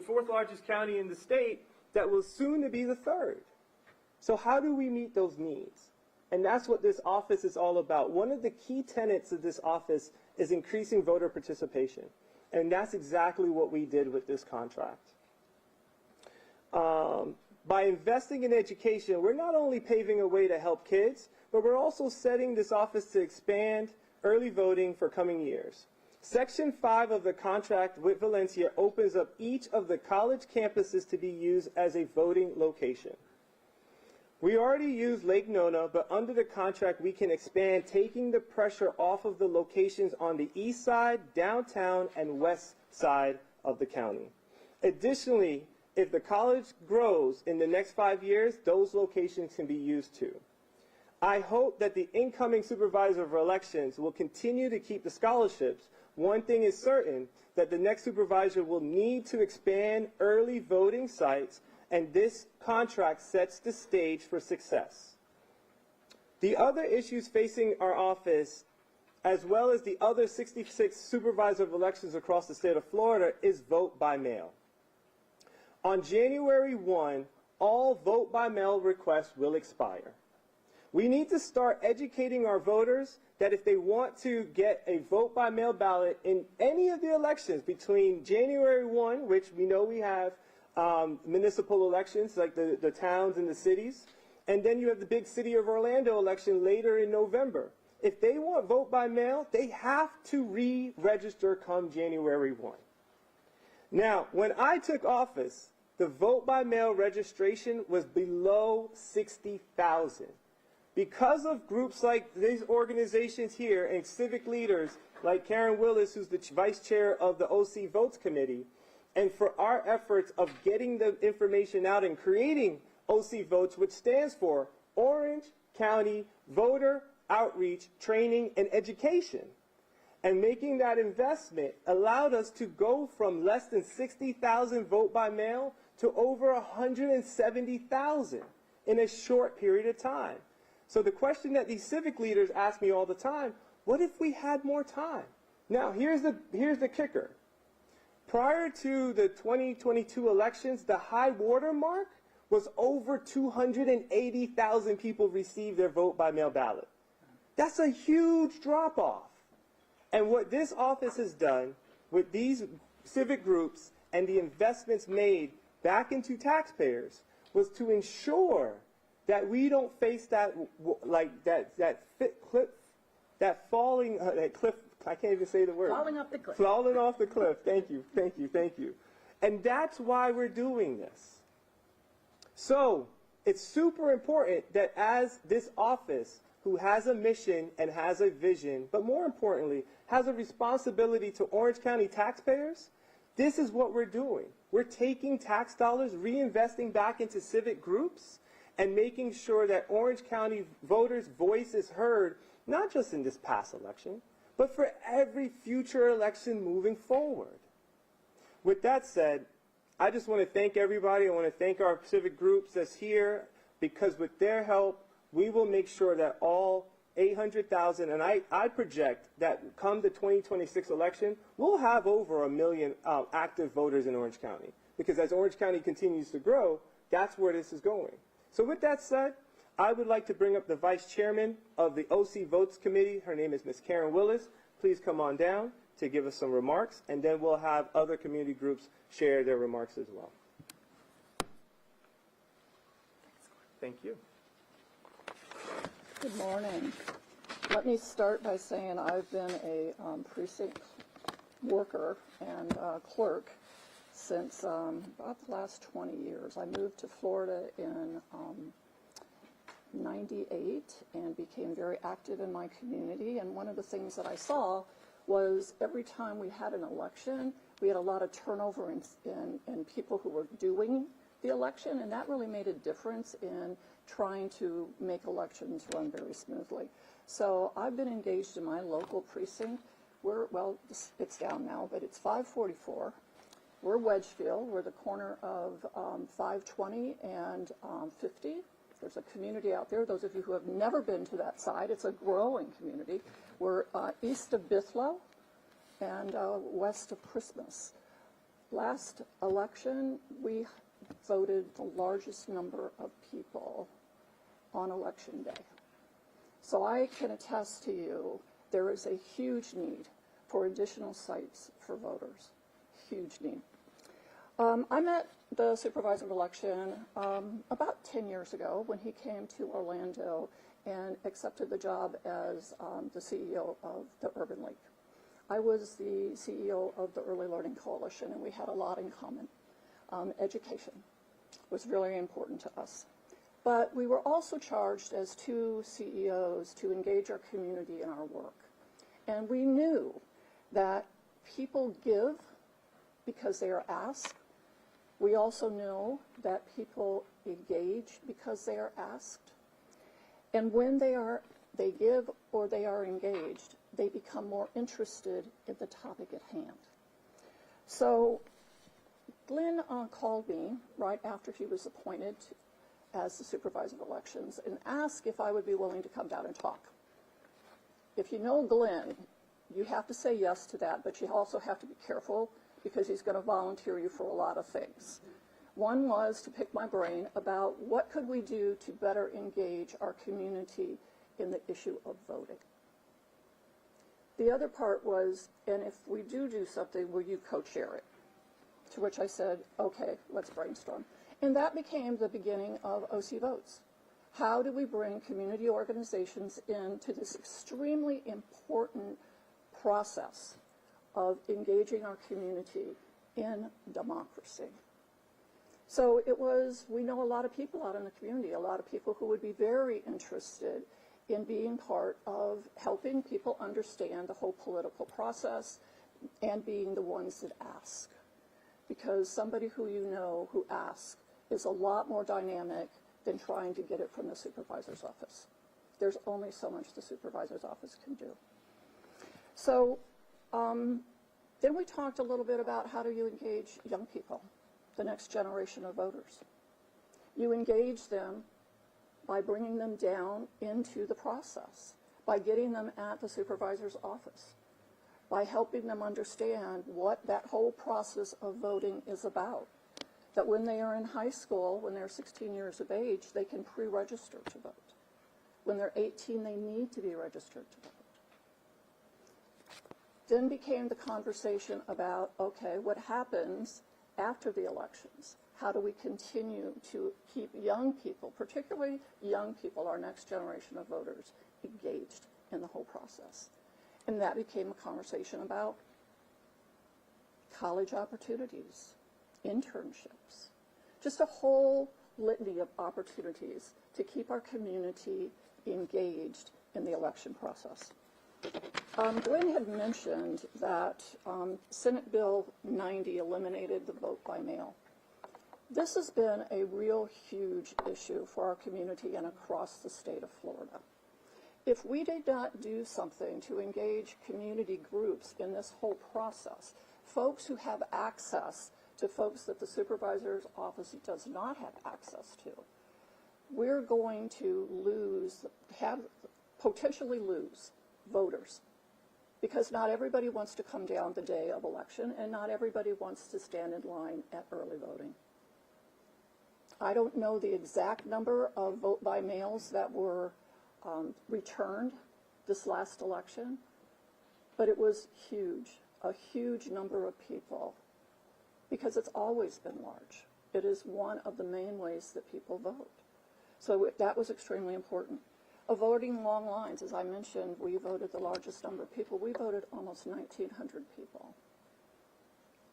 fourth largest county in the state that will soon to be the third. So how do we meet those needs? And that's what this office is all about. One of the key tenets of this office is increasing voter participation. And that's exactly what we did with this contract. By investing in education, we're not only paving a way to help kids, but we're also setting this office to expand early voting for coming years. Section 5 of the contract with Valencia opens up each of the college campuses to be used as a voting location. We already use Lake Nona, but under the contract we can expand, taking the pressure off of the locations on the east side, downtown, and west side of the county. Additionally, if the college grows in the next 5 years, those locations can be used too. I hope that the incoming Supervisor of Elections will continue to keep the scholarships. One thing is certain, that the next supervisor will need to expand early voting sites, and this contract sets the stage for success. The other issues facing our office, as well as the other 66 Supervisor of Elections across the state of Florida, is vote by mail. On January 1, all vote by mail requests will expire. We need to start educating our voters that if they want to get a vote by mail ballot in any of the elections between January 1, which we know we have municipal elections like the towns and the cities, and then you have the big city of Orlando election later in November. If they want vote by mail, they have to re-register come January 1. Now, when I took office, the vote by mail registration was below 60,000. Because of groups like these organizations here and civic leaders like Karen Willis, who's the vice chair of the OC Votes Committee, and for our efforts of getting the information out and creating OC Votes, which stands for Orange County Voter Outreach, Training, and Education. And making that investment allowed us to go from less than 60,000 vote by mail to over 170,000 in a short period of time. So the question that these civic leaders ask me all the time, what if we had more time? Now, here's the kicker. Prior to the 2022 elections, the high water mark was over 280,000 people received their vote by mail ballot. That's a huge drop-off. And what this office has done with these civic groups and the investments made back into taxpayers was to ensure that we don't face that falling that cliff. I can't even say the word. Falling off the cliff. Falling off the cliff. Thank you. And that's why we're doing this. So it's super important that as this office, who has a mission and has a vision, but more importantly, has a responsibility to Orange County taxpayers, this is what we're doing. We're taking tax dollars, reinvesting back into civic groups, and making sure that Orange County voters' voice is heard, not just in this past election, but for every future election moving forward. With that said, I just want to thank everybody. I want to thank our civic groups that's here, because with their help, we will make sure that all 800,000, and I project that come the 2026 election, we'll have over 1 million active voters in Orange County. Because as Orange County continues to grow, that's where this is going. So with that said, I would like to bring up the Vice Chairman of the OC Votes Committee. Her name is Ms. Karen Willis. Please come on down to give us some remarks, and then we'll have other community groups share their remarks as well. Thank you. Good morning. Let me start by saying I've been a precinct worker and clerk since about the last 20 years. I moved to Florida in 98 and became very active in my community. And one of the things that I saw was every time we had an election, we had a lot of turnover in people who were doing the election, and that really made a difference in trying to make elections run very smoothly. So I've been engaged in my local precinct. Well, it's down now, but it's 544. We're Wedgefield. We're the corner of 520 and 50. There's a community out there. Those of you who have never been to that side, it's a growing community. We're east of Bithlow and west of Christmas. last election, we voted the largest number of people on election day. So I can attest to you, there is a huge need for additional sites for voters. Huge need. I met the Supervisor of Election about 10 years ago when he came to Orlando and accepted the job as the CEO of the Urban League. I was the CEO of the Early Learning Coalition, and we had a lot in common. Education was really important to us. But we were also charged as two CEOs to engage our community in our work. And we knew that people give because they are asked. We also know that people engage because they are asked. And when they give or they are engaged, they become more interested in the topic at hand. So Glenn called me right after he was appointed as the Supervisor of Elections and asked if I would be willing to come down and talk. If you know Glenn, you have to say yes to that, but you also have to be careful because he's going to volunteer you for a lot of things. One was to pick my brain about what could we do to better engage our community in the issue of voting. The other part was, and if we do something, will you co-chair it? To which I said, okay, let's brainstorm. And that became the beginning of OC Votes. How do we bring community organizations into this extremely important process of engaging our community in democracy? So it was, we know a lot of people out in the community, a lot of people who would be very interested in being part of helping people understand the whole political process and being the ones that ask. Because somebody who you know who asks is a lot more dynamic than trying to get it from the supervisor's office. There's only so much the supervisor's office can do. So then we talked a little bit about how do you engage young people, the next generation of voters. You engage them by bringing them down into the process, by getting them at the supervisor's office, by helping them understand what that whole process of voting is about. That when they are in high school, when they're 16 years of age, they can pre-register to vote. When they're 18, they need to be registered to vote. Then became the conversation about, okay, what happens after the elections? How do we continue to keep young people, particularly young people, our next generation of voters, engaged in the whole process? And that became a conversation about college opportunities, internships, just a whole litany of opportunities to keep our community engaged in the election process. Glenn had mentioned that Senate Bill 90 eliminated the vote by mail. This has been a real huge issue for our community and across the state of Florida. If we did not do something to engage community groups in this whole process, folks who have access to folks that the supervisor's office does not have access to, we're going to potentially lose voters, because not everybody wants to come down the day of election and not everybody wants to stand in line at early voting. I don't know the exact number of vote by mails that were returned this last election, but it was huge, a huge number of people, because it's always been large. It is one of the main ways that people vote. So that was extremely important. Avoiding long lines, as I mentioned, we voted the largest number of people. We voted almost 1,900 people.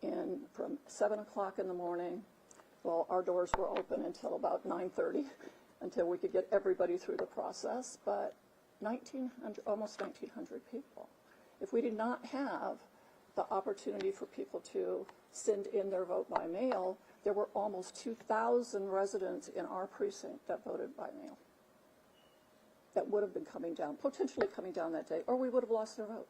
And from 7 o'clock in the morning, well, our doors were open until about 9:30, until we could get everybody through the process, but almost 1,900 people. If we did not have the opportunity for people to send in their vote by mail, there were almost 2,000 residents in our precinct that voted by mail that would have been potentially coming down that day, or we would have lost their vote.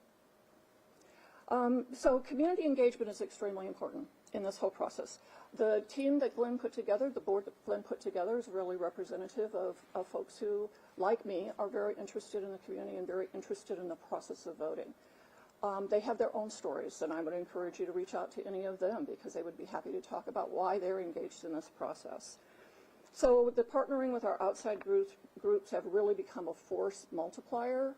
So community engagement is extremely important in this whole process. The team that Glenn put together, the board that Glenn put together, is really representative of folks who, like me, are very interested in the community and very interested in the process of voting. They have their own stories, and I would encourage you to reach out to any of them because they would be happy to talk about why they're engaged in this process. So the partnering with our outside groups have really become a force multiplier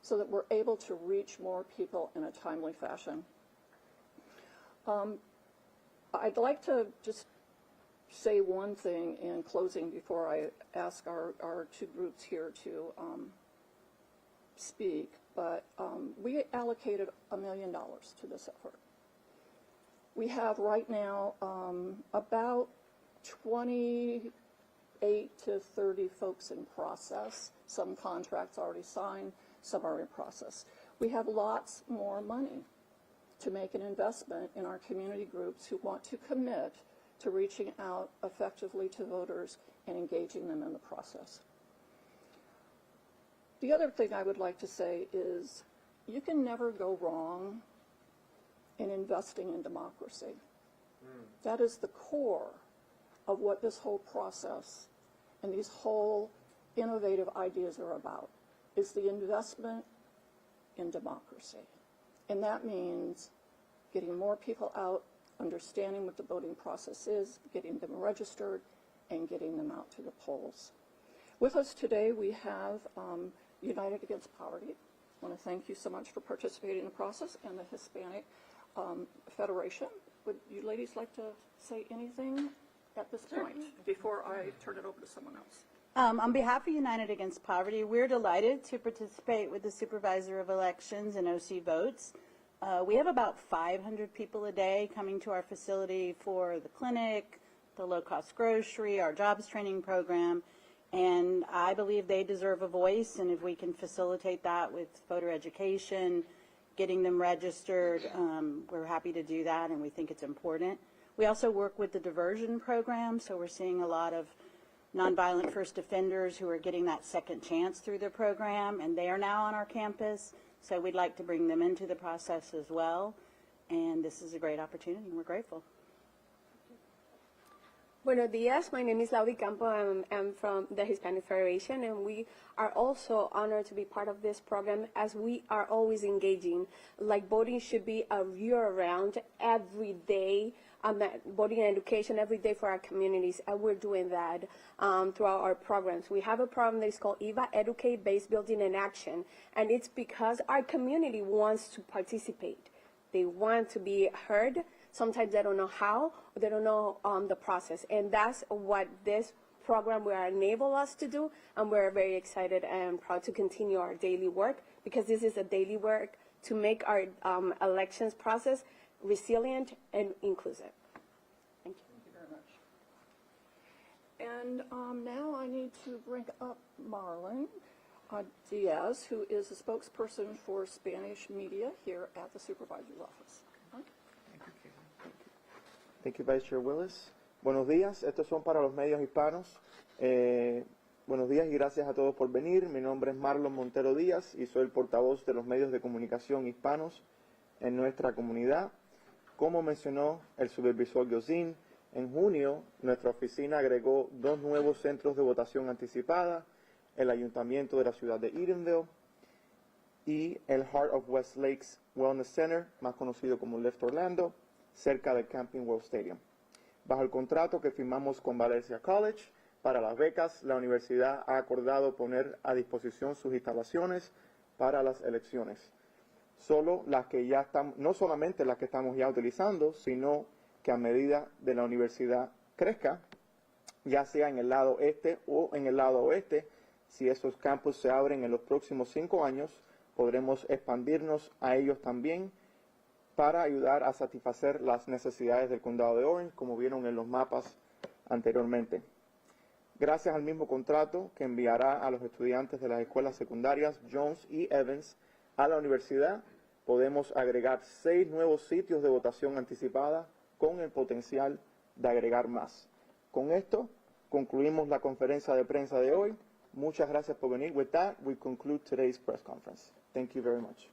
so that we're able to reach more people in a timely fashion. I'd like to just say one thing in closing before I ask our two groups here to speak, but we allocated $1 million to this effort. We have right now about 28 to 30 folks in process, some contracts already signed, some are in process. We have lots more money to make an investment in our community groups who want to commit to reaching out effectively to voters and engaging them in the process. The other thing I would like to say is you can never go wrong in investing in democracy. That is the core of what this whole process and these whole innovative ideas are about, is the investment in democracy. And that means getting more people out, understanding what the voting process is, getting them registered, and getting them out to the polls. With us today, we have United Against Poverty. I want to thank you so much for participating in the process, and the Hispanic Federation. Would you ladies like to say anything at this point before I turn it over to someone else? On behalf of United Against Poverty, we're delighted to participate with the Supervisor of Elections and OC votes. We have about 500 people a day coming to our facility for the clinic, the low-cost grocery, our jobs training program, and I believe they deserve a voice, and if we can facilitate that with voter education, getting them registered, we're happy to do that, and we think it's important. We also work with the diversion program, so we're seeing a lot of nonviolent first offenders who are getting that second chance through the program, and they are now on our campus, so we'd like to bring them into the process as well, and this is a great opportunity, and we're grateful. Buenos días, my name is Laudi Campo. I'm from the Hispanic Federation, and we are also honored to be part of this program as we are always engaging. Like voting should be a year-round, every day, voting and education every day for our communities, and we're doing that throughout our programs. We have a program that is called EVA, Educate, Base Building and Action, and it's because our community wants to participate. They want to be heard. Sometimes they don't know how, or they don't know the process, and that's what this program will enable us to do, and we're very excited and proud to continue our daily work, because this is a daily work to make our elections process resilient and inclusive. Thank you. Thank you very much. And now I need to bring up Marlon Diaz, who is the spokesperson for Spanish media here at the Supervisor's Office. Thank you, Vice Chair Willis. Buenos días, estos son para los medios hispanos. Buenos días y gracias a todos por venir. Mi nombre es Marlon Montero Díaz y soy el portavoz de los medios de comunicación hispanos en nuestra comunidad. Como mencionó el supervisor Yosin, en junio nuestra oficina agregó 2 nuevos centros de votación anticipada, el Ayuntamiento de la ciudad de Edenville y el Heart of West Lakes Wellness Center, más conocido como Left Orlando, cerca del Camping World Stadium. Bajo el contrato que firmamos con Valencia College para las becas, la universidad ha acordado poner a disposición sus instalaciones para las elecciones. Solo las que ya están, no solamente las que estamos ya utilizando, sino que a medida de la universidad crezca, ya sea en el lado este o en el lado oeste, si esos campus se abren en los próximos 5 años, podremos expandirnos a ellos también para ayudar a satisfacer las necesidades del condado de Orange, como vieron en los mapas anteriormente. Gracias al mismo contrato que enviará a los estudiantes de las escuelas secundarias Jones y Evans a la universidad, podemos agregar 6 nuevos sitios de votación anticipada con el potencial de agregar más. Con esto concluimos la conferencia de prensa de hoy. Muchas gracias por venir. With that, we conclude today's press conference. Thank you very much.